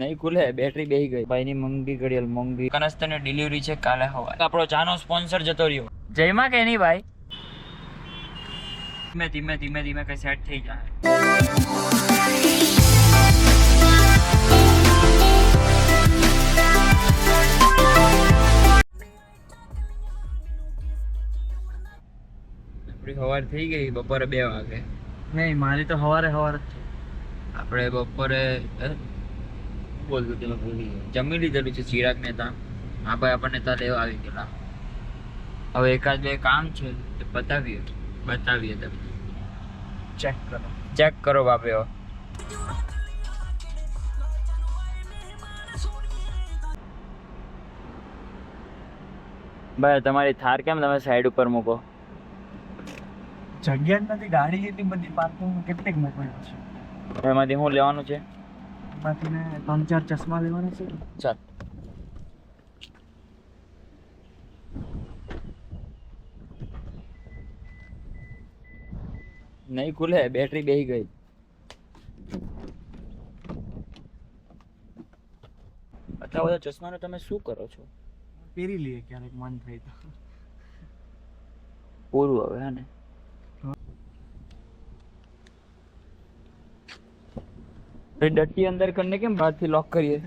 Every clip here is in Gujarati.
નહીં ખુલે, બેટરી બેહી ગઈ. ભાઈની મોંઘી ઘડિયાળ મોંઘી. કનસ્તરની ડિલિવરી છે કાલે સવારે. આપણો ચાનો સ્પોન્સર જતો રહ્યો. જયમાં કે નહીં ભાઈ? ધીમે ધીમે ધીમે કઈ સેટ થઈ જાય. આપણી સવાર થઈ ગઈ બપોરે 2 વાગે. નહીં, મારી તો સવારે જ છે. આપણે બપોરે બોલતું તમે ભૂલી ગયા. જમી લીધેલું છે ચિરાગ ને ત્યાં. હા ભાઈ આપણને ત્યાં લેવા આવી ગયેલા. હવે એકાદ બે કામ છે તે બતાવીએ તમને. ચેક કરો બાપે. ભાઈ તમારી થાર કેમ તમે સાઈડ ઉપર મૂકો? જગ્યા જ નથી. ગાડી એટલી બધી પાર્કિંગ કેટલીક મૂકવાની છે. એમાંથી શું લેવાનું છે? એમાંથી ને 3-4 ચશ્મા લેવાના છે. ચાલ. નહીં ખુલે, બેટરી બેહી ગઈ. આટલા બધા ચશ્માનો તમે શું કરો છો? પહેરી લઈએ ક્યારેક મન થાય તો. પૂરું હવે હે ને? ડટ્ટી અંદર કરીને કેમ બહારથી લોક કરીએ?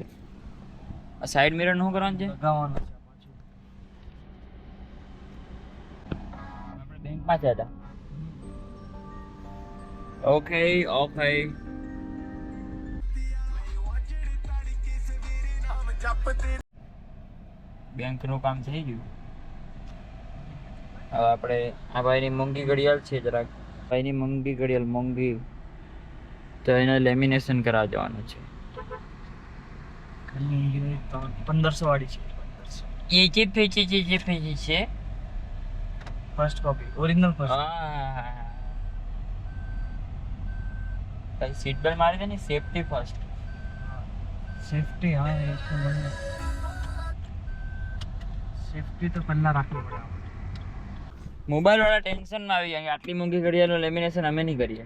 આ સાઈડ મિરર નું કરવાનું છે? લગાવવાનું છે પાછું. આપણે બેંકમાં છે હતા. ઓકે. બેંક નું કામ થઈ ગયું. હવે આપણે આ ભાઈની મોંઘી ઘડિયાળ છે જરાક. ભાઈની મોંઘી ઘડિયાળ મોંઘી, તો એને લેમિનેશન કરાવવા જવાનું છે. 1500 વાળી છે. 1500. એ જે પેજી છે ફર્સ્ટ કોપી, ઓરિજિનલ ફર્સ્ટ. ભાઈ સીટ બેલ્ટ મારી દે ને, સેફટી ફર્સ્ટ. સેફટી, હા એ તો મને સેફટી તો પહેલા રાખવી પડે. મોબાઈલ વાળા ટેન્શનમાં આવી ગયા. આટલી મોંઘી ઘડિયાળનું લેમિનેશન અમે નહીં કરીએ.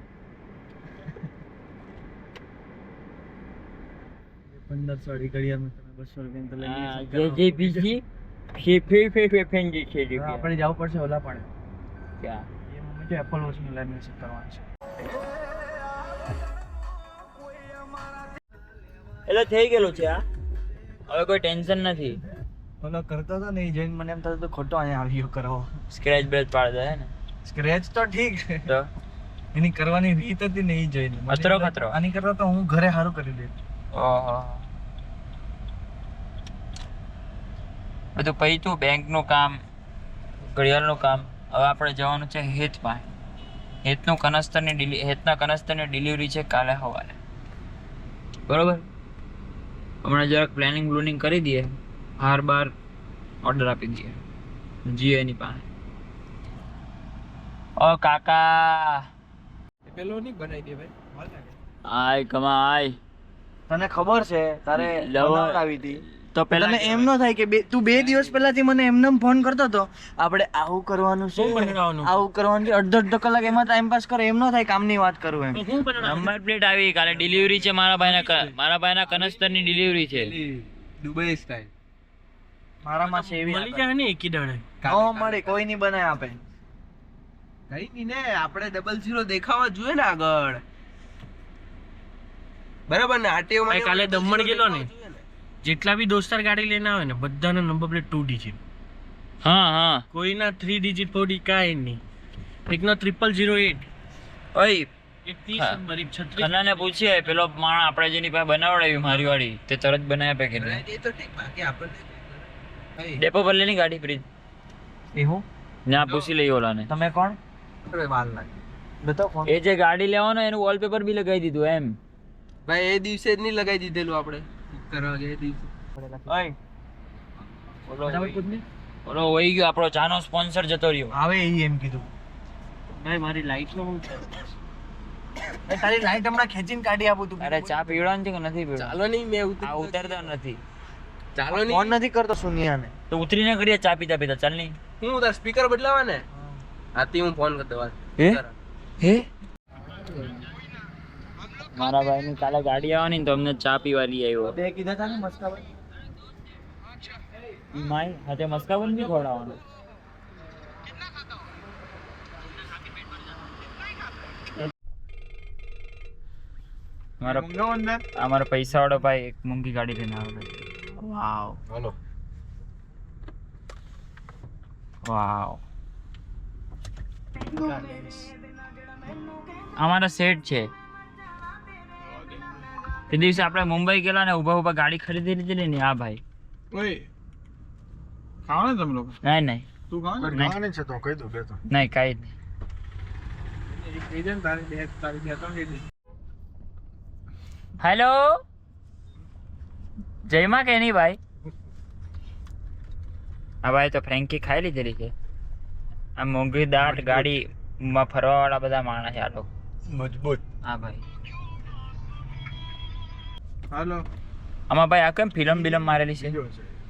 1500 વાળી ઘડિયાળમાં તમે 200 રૂપિયા તો લઈ જે બીજી ફેફેંગી છે આપણે જવું પડશે ઓલા પણ. ક્યાં? એ મમ્મી જો એપલ વોચનું લેમિનેશન કરવાનું છે. એટલે થઈ ગયેલું છે આ. હવે કોઈ ટેન્શન નથી. ઓલો કરતો હતો ને એ જોઈને મને એમ થતું હતું ખોટો અહીંયા આવ્યો કરાવો. સ્ક્રેચ બ્રેચ પાડ દે હે ને? સ્ક્રેચ તો ઠીક છે, તો એની કરવાની રીત હતી ને એ જોઈને ખતરો. આની કરતા તો હું ઘરે સારું કરી દે. ઓહો. બધું પૈતું બેંકનું કામ, ઘડિયાળનું કામ. હવે આપણે જવાનું છે હેતમાં. હેતના કનસ્તરની ડિલિવરી છે કાલે સવારે. બરોબર. હમણાં જરાક પ્લાનિંગ કરી દઈએ. હાર બાર ઓર્ડર આપી દઈએ જીએની પાસે. ઓ કાકા, પેલો નહીં બનાવી દે ભાઈ. આય કમાય. તને ખબર છે તારે લવર આવી હતી તો તને પેલા એમ ન થાય કે તું 2 દિવસ પહેલાથી મને એમને ફોન કરતો હતો, આપણે આવું કરવાનું છે, આવું કરવાનું છે, અડધો કલાક એમાં ટાઈમ પાસ કરો. એમ ન થાય કામની વાત કરું એમ. નંબર પ્લેટ આવી, કાલે ડિલિવરી છે મારા ભાઈના કનસ્તરની ડિલિવરી છે. દુબઈ સ્ટાઇલ મારામાં છે એવી મળી જાય ને એકી દડે. ઓ મળે, કોઈ નહીં બનાય આપે. કઈ નહીં ને, આપણે 00 દેખાવા જોઈએ ને આગળ. બરાબર ને? આરટીઓ માં કાલે દમણ ગયેલો ને, જેટલા બી દોસ્તાર ગાડી લઈને આવે ને બધાના નંબર પ્લેટ 2 ડિજિટ. હા કોઈના 3 ડિજિટ 4 ડિજિટ કાંઈ નહીં. એકનો 0008. ઓય 31 નંબર 36. ખન્નાને પૂછીએ, પેલો માણસ આપણે જેની પાસે બનાવડાવી મારી વાળી, તે તરત બનાવી આપે કે નહીં? એ તો ઠીક, બાકી આપણે ડેપો પર લેની ગાડી ફ્રીજ એ હું ના પૂછી લઈ ઓલાને. તમે કોણ? વાર લાગે બતાવો ફોન. એ જે ગાડી લેવાનો એનું વોલપેપર બી લગાવી દીધું એમ. ભાઈ એ દિવસે જ નહીં લગાવી દીધેલું આપણે કરવા ગયા દિવસે. ઓય ઓલો વહી ગયો, આપણો ચાનો સ્પોન્સર જતો રહ્યો. આવે એ એમ કીધું. ભાઈ મારી લાઈટ નો હું છે? તારી લાઈટ હમણાં ખેંચીને કાઢી આપું તું. અરે ચા પીવડાવવાની છે કે નથી પીવડાવવાની? ચાલો નહીં, મેં ઉતરતો નથી. ચાલો નહીં, ફોન નથી કરતો સુનિયાને. તો ઉતરીને કરીએ ચા પીતા ચાલ નહીં. હું તાર સ્પીકર બદલાવા ને આથી હું ફોન કરતો વાત. હે મારા ભાઈની કાલે ગાડી આવવાની ને તો અમને ચા પીવા લઈ આવ્યો. બે કીધા હતા ને મસ્કાબન. માય હાથે મસ્કાબન બી ખવડાવવાનું. અમારા પૈસા વાળો ભાઈ એક મોંઘી ગાડી લઈને આવ્યો. વાવ હાલો. વાવ અમારા સેટ છે. તે દિવસે આપણે મુંબઈ ગયેલા ને ઉભા ઉભા ગાડી ખરીદી લીધી ને હા ભાઈ. ઓય ખાવા તમે લોકો નહીં નહીં તું ખાવા ખાવાની છે તો કહી દો બે તો. નહીં કાંઈ જ નહીં. કહી દે ને તારી બે ત્રણ કહી દે. હેલો જયમાં કે નહીં ભાઈ? હા ભાઈ તો ફ્રેન્કી ખાઈ લીધેલી છે. આ મોંઘી દાટ ગાડીમાં ફરવા વાળા બધા માણસ છે આ લોકો. મજબૂત. હા ભાઈ હાલો આમાં ભાઈ આ કેમ ફિલ્મ બિલમ મારેલી છે?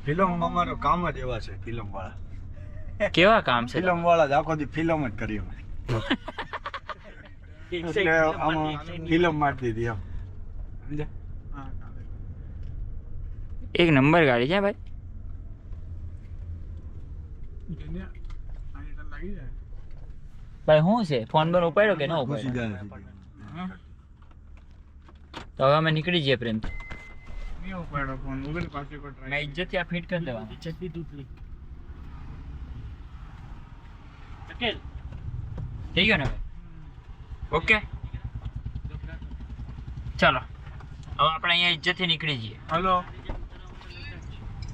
ફિલ્મ અમારો કામ જ એવા છે ફિલ્મ વાળા. કેવા કામ છે? ફિલ્મ વાળા જ આખો દી ફિલ્મ જ કરી અમે. એટલે આમાં ફિલ્મ મારી દીધી એમ. હા એક નંબર ગાડી છે ભાઈ. લાગી જાય ભાઈ શું છે ફોન પર ઉપાડ્યો કે ન ઘૂસી ઉપાડ્યો? જાય. તો હવે અમે નીકળી જઈએ પ્રેમ. નહીં ઉપાડો ફોન મોબાઈલ પાસે કોઈ ટ્રાય મેં ઇજ્જત આ ફિટ કરી દેવાની. થઈ ગયો ને ભાઈ? ઓકે ચાલો હવે આપણે અહીંયા ઇજ્જતથી નીકળી જઈએ. હાલો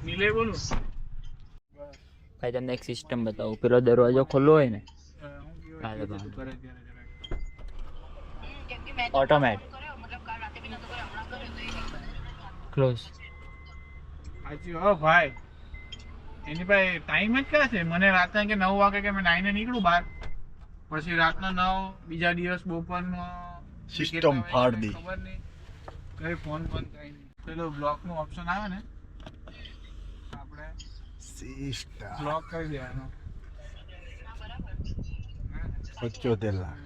નીલે બોલું ભાઈ તમને એક સિસ્ટમ બતાવું. પેલો દરવાજો ખુલ્લો હોય ને કરે ત્યારે ઓટોમેટ ક્લોઝ. સાચી હો ભાઈ એની પાસે ટાઈમ જ ક્યાં છે? મને રાતના કે 9 વાગે કે મેં 9 નીકળું બહાર પછી રાતના 9 બીજા દિવસ બપોરનો System ફાડ દી. ખબર નહીં કઈ ફોન બંધ કઈ નહીં. પેલો બ્લોક નું ઓપ્શન આવે ને આપણે સિસ્ટમ બ્લોક કરી દેવાનો. 75 લાખ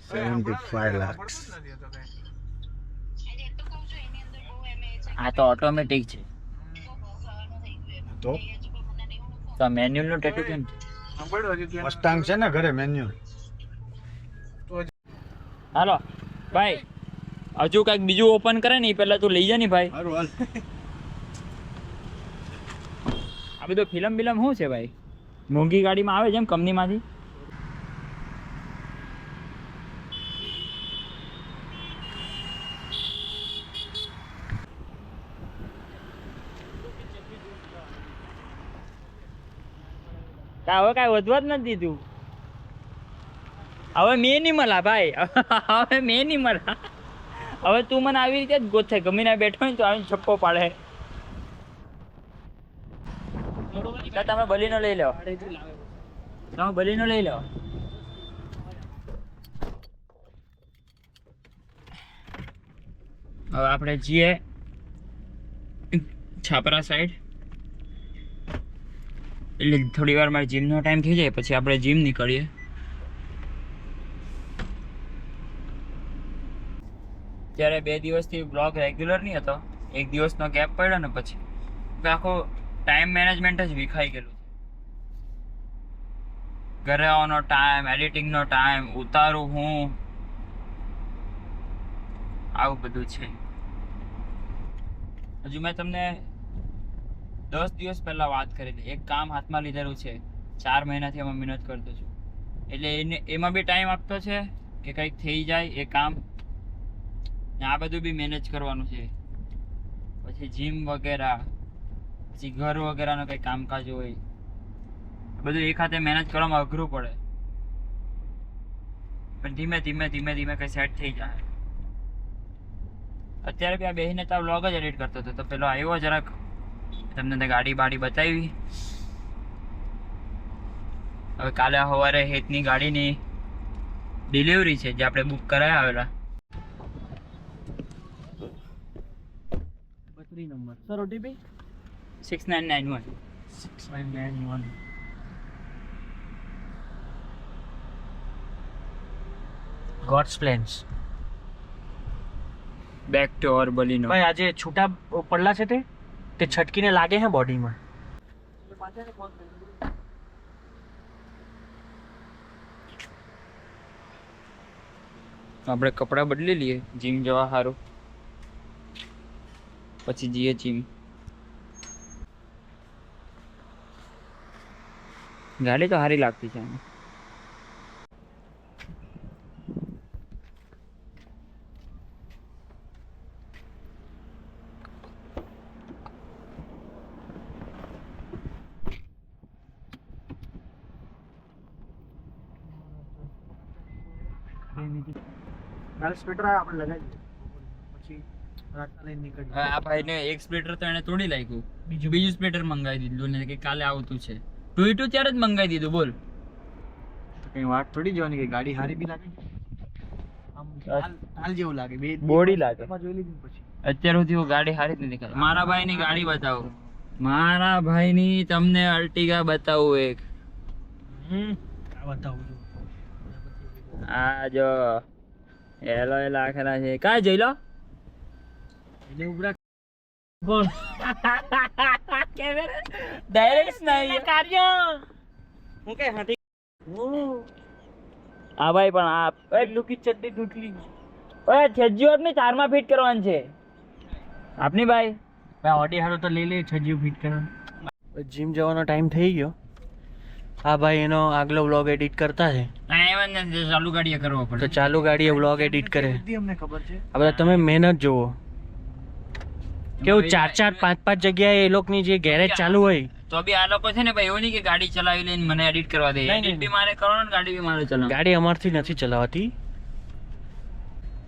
75 લાખ. આ તો ઓટોમેટિક છે. તો તો મેન્યુઅલ નો ટેટુ કેમ છે? સાંભળ્યું હજી તું મસ્ટાંગ છે ને ઘરે મેન્યુઅલ. હાલો ભાઈ હજુ કઈક બીજું ઓપન કરે ને પેલા તું લઈ જા ને ભાઈ. સારું હાલ. આ બધું ફિલ્મ બિલમ શું છે ભાઈ? મોંઘી ગાડીમાં આવે છે એમ કંપનીમાંથી? હવે કાંઈ વધવા જ નથી દીધું. હવે મેં નહીં મળા ભાઈ. હવે મેં નહીં મળા. હવે તું મને આવી રીતે જ ગોથે ગમીને બેઠો હોય ને તો આવીને છપ્પો પાડે. તો તમે બલીનો લઈ લો. તમે બલીનો લઈ લો. હવે આપણે જઈએ છાપરા સાઈડ. એટલે થોડી વાર મારે જીમનો ટાઈમ થઈ જાય પછી આપણે જીમ નીકળીએ. ત્યારે 2 દિવસથી બ્લોગ રેગ્યુલર નહીં હતો. એક દિવસનો ગેપ પડ્યો ને પછી આખો ટાઈમ મેનેજમેન્ટ જ વિખાઈ ગયેલું છે. ઘરે આવવાનો ટાઈમ, એડિટિંગનો ટાઈમ, ઉતારું હું, આવું બધું છે. હજુ મેં તમને 10 દિવસ પહેલા વાત કરી હતી. એક કામ હાથમાં લીધેલું છે. 4 મહિનાથી એમાં મહેનત કરતો છું. એટલે એમાં બી ટાઈમ આપતો છે કે કંઈક થઈ જાય એ કામ. આ બધું બી મેનેજ કરવાનું છે. પછી જીમ વગેરે, પછી ઘર વગેરેનું કંઈ કામકાજ હોય, બધું એક હાથે મેનેજ કરવામાં અઘરું પડે. પણ ધીમે ધીમે ધીમે ધીમે કંઈ સેટ થઈ જાય. અત્યારે બી આ બેસીને તો વ્લોગ જ એડિટ કરતો હતો તો પેલો આવ્યો જરાક તમને ગાડી બાડી બતાવી. હવે કાલે સવારે હેતની ગાડીની ડિલિવરી છે જે આપણે બુક કરાવી આવેલા. 32 number sir OTP 6991 6991 God's plans. Back to our Baleno. ભાઈ આજે છૂટા પડલા છે તે છટકીને લાગે છે બોડીમાં. આપણે કપડાં બદલી લઈએ જીમ જવા સારું, પછી જઈએ જીમ. ગાડી તો સારી લાગતી છે આને. કાલ સ્વેટર આપણે લગાવી પછી રાતના લઈને નીકળી. આ ભાઈને એક સ્પ્લિટર તો એને તોડી નાખ્યું, બીજું સ્પ્લિટર મંગાવી દીધું ને કે કાલે આવતું છે. ટુ ત્યારે જ મંગાવી દીધું. બોલ કઈ વાત થોડી જોવાની કે ગાડી હારી બી લાગે આમ તાલ જેવું લાગે બે બોડી લાગે. જોઈ લીધી પછી અત્યાર સુધી હું ગાડી હારી જ નથી દેખાતી. મારા ભાઈની ગાડી બતાવો, મારા ભાઈની તમને અર્ટિગા બતાવું એક. આ બતાવું છું. આ જો એલો એ લાખેલા છે. કાં જઈ લો એટલે ઉભરા બોલ ડાયરેક્ટ નહીં કાર્ય હું કે હાથી આ ભાઈ પણ આ લુકી ચડ્ડી તૂટલી. ઓય છજ્જીઓ ની તારમાં ફિટ કરવાની છે આપની ભાઈ. ભાઈ ઓડી હારો તો લઈ લે છજીવ ફિટ કરવાનું. જીમ જવાનો ટાઈમ થઈ ગયો. હા ભાઈ એનો આગલો વ્લોગ એડિટ કરતા છે ચાલુ ગાડીએ કરવો તો પડે. ચાલુ ગાડીએ વ્લોગ એડિટ કરે. અમને ખબર છે. આ બધા તમે મહેનત જુઓ કેવું 4-5 જગ્યાએ એ લોકોની જે ગેરેજ ચાલુ હોય તો બી આ લોકો છે ને ભાઈ એવું નહીં કે ગાડી ચલાવી લઈને મને એડિટ કરવા દે. નહીં, એડિટ નહીં. બી મારે કરવાનું ને ગાડી બી મારે ચલાવવાની. ગાડી અમારથી નથી ચલાવતી.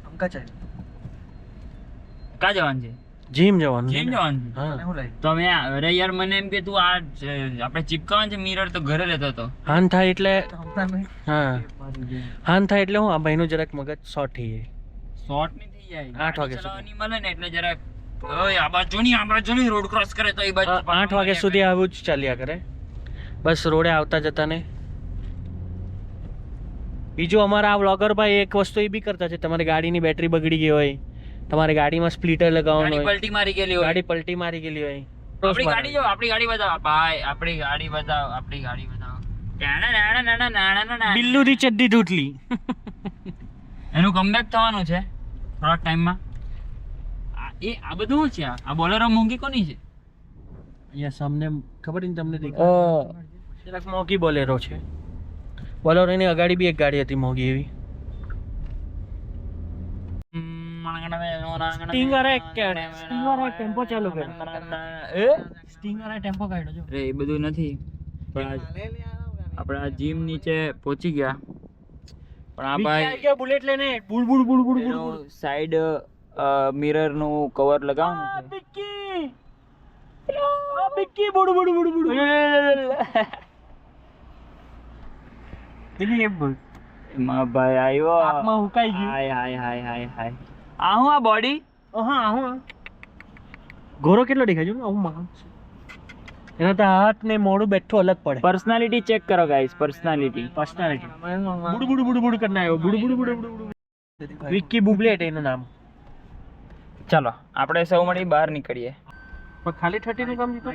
અંકા ચાલ ક્યાં જવાનું છે? જીમ જવાનું જીમ છે ને? જવાનું છે. હા હું લઈ તો અમે અરે યાર મને એમ કે તું આ આપણે ચિપકાવાનું છે મિરર તો ઘરે લેતો હતો. હાન થાય એટલે હમણાં નહીં હા હાન થાય એટલે હું આ ભાઈનું જરાક મગજ શોર્ટ થઈ જાય. શોર્ટ નહીં થઈ જાય. 8 વાગ્યા સુધી. ચલાવવાની મળે ને એટલે જરાક ઓય આ બાજુની રોડ ક્રોસ કરે તો એ બાજુ 8 વાગ્યા સુધી આવું જ ચાલ્યા કરે. બસ રોડે આવતા જતા ને. બીજું અમારા આ વ્લોગર ભાઈ એક વસ્તુ એ બી કરતા છે, તમારી ગાડીની બેટરી બગડી ગઈ હોય, તમારી ગાડીમાં સ્પ્લિટર લગાવવાનું ગાડી હોય, પલટી મારી ગયેલી હોય. ગાડી પલટી મારી ગયેલી હોય, આપણી ગાડી જો આપણી ગાડી બતાવો ભાઈ, આપણી ગાડી બતાવો, આપણી ગાડી બતાવો. બિલ્લુની ચડ્ડી તૂટલી. એનું કમબેક થવાનું છે થોડાક ટાઈમમાં. આ બધું શું છે? આ બોલેરો મોંઘી કોની છે? અહીંયા સામને ખબર નહીં તમને દેખાય જરાક મોંઘી બોલેરો છે. બોલેરોની અગાડી બી એક ગાડી હતી મોંઘી એવી. સ્ટિંગર એક ટેમ્પો ચાલુ કર્યો. સ્ટિંગર ટેમ્પો કાઢ્યો જો. અરે એ બધું નથી, પણ આપણે આ જીમ નીચે પહોંચી ગયા. પણ આ ભાઈ બુલેટ લઈને બુડ બુડ બુડ બુડ બુડ. સાઈડ મિરર નું કવર લગાવવાનું છે. બિક્કી બુડ બુડ બુડ બુડ. દિલ્હી એમ બોલ. એમાં ભાઈ આવ્યો. આંખમાં હુકાઈ ગયું. હાય હાય હાય હાય હાય. આ હું આ બોડી હા હું ગોરો કેટલો દેખાય છે હું માં એના તો હાથ ને મોઢું બેઠું અલગ પડે. પર્સનાલિટી ચેક કરો ગાઈસ, પર્સનાલિટી. પર્સનાલિટી બુડ બુડ બુડ બુડ કરીને આવ્યો. બુડ બુડ બુડ બુડ. વિક્કી બુબલેટ એનું નામ. ચાલો આપણે સૌ મળી બહાર નીકળીએ. પણ ખાલી 30 નું કામ જીતો.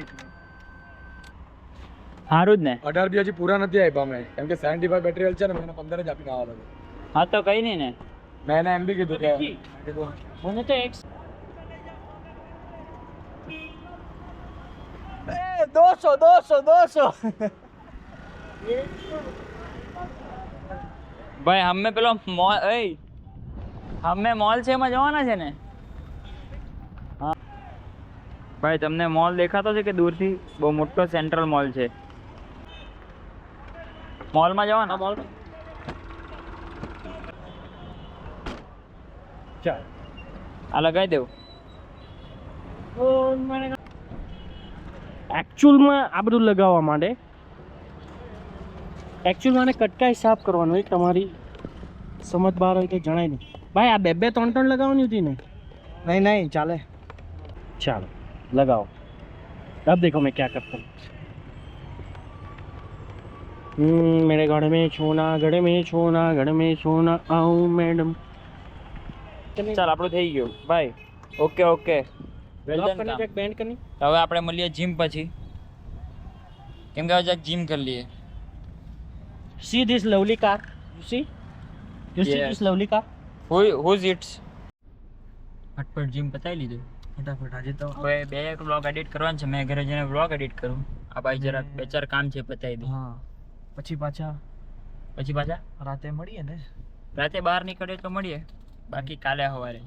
સારું જ ને? 18 બી હજી પૂરા નથી આપ્યા અમે, કેમ કે 75 બેટરી હેલ્થ છે ને, મેં 15 જ આપીને આવવાનો હતો. હા તો કઈ નહીં ને. મેં એને એમ બી કીધું કે મને તો એક 200 ભાઈ હમે પેલો મોલ હમે મોલ છે એમાં જવાના છે ને? હા ભાઈ તમને મોલ દેખાતો છે કે દૂરથી? બહુ મોટો સેન્ટ્રલ મોલ છે. મોલમાં જવાના? મોલ ચાલ આ લગાવી દેવું. એકચ્યુઅલમાં આ બધું લગાવવા માટે એકચ્યુઅલ મને કટકાઈ સાફ કરવાનું હોય. તમારી સમજ બહાર હોય તો જણાય નહીં. ભાઈ આ 2-3 લગાવવાની હતી ને? નહીં ચાલે. ચાલો लगाओ. अब देखो मैं क्या करता हूँ. मेरे घर में सोना, घर में सोना, घर में सोना आओ मैडम. કરને ચાલ આપણું થઈ ગયું ભાઈ. ઓકે ઓકે વેલ Lock ડન કરને કામ. બેન્ડ કરને હવે આપણે મળીએ જીમ પછી, કેમ કે હવે જીમ કરી લઈએ. see this lovely car you see Yes. this lovely car who's it's ફટફટ જીમ પતાવી લીધું. ફટાફટ આજે તો હવે બે એક વ્લોગ એડિટ કરવાનો છે. મેં ઘરે જઈને વ્લોગ એડિટ કરું. આ ભાઈ જરાક બે ચાર કામ છે પતાવી દઉં. હા પછી પાછા પછી પાછા રાતે મળીએ ને. રાતે બહાર નીકળે તો મળીએ, બાકી કાલે સવારે.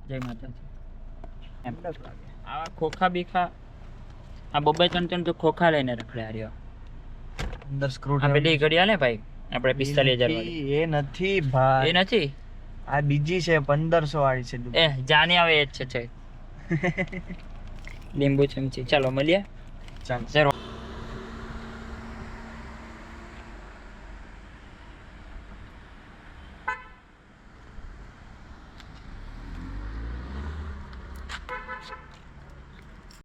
જય માતાજી. એમ આવા ખોખા બીખા આ બબ્બે ત્રણ તો ખોખા લઈને રખડ્યા રહ્યો. અંદર સ્ક્રૂ આ પેલી ઘડિયાળ ને ભાઈ આપણે 45,000 વાળી એ નથી ભાઈ, એ નથી. આ બીજી છે 1500 વાળી છે. એ જાની આવે એ જ છે લીંબુ ચમચી. ચાલો મળીએ. ચાલ જરૂર.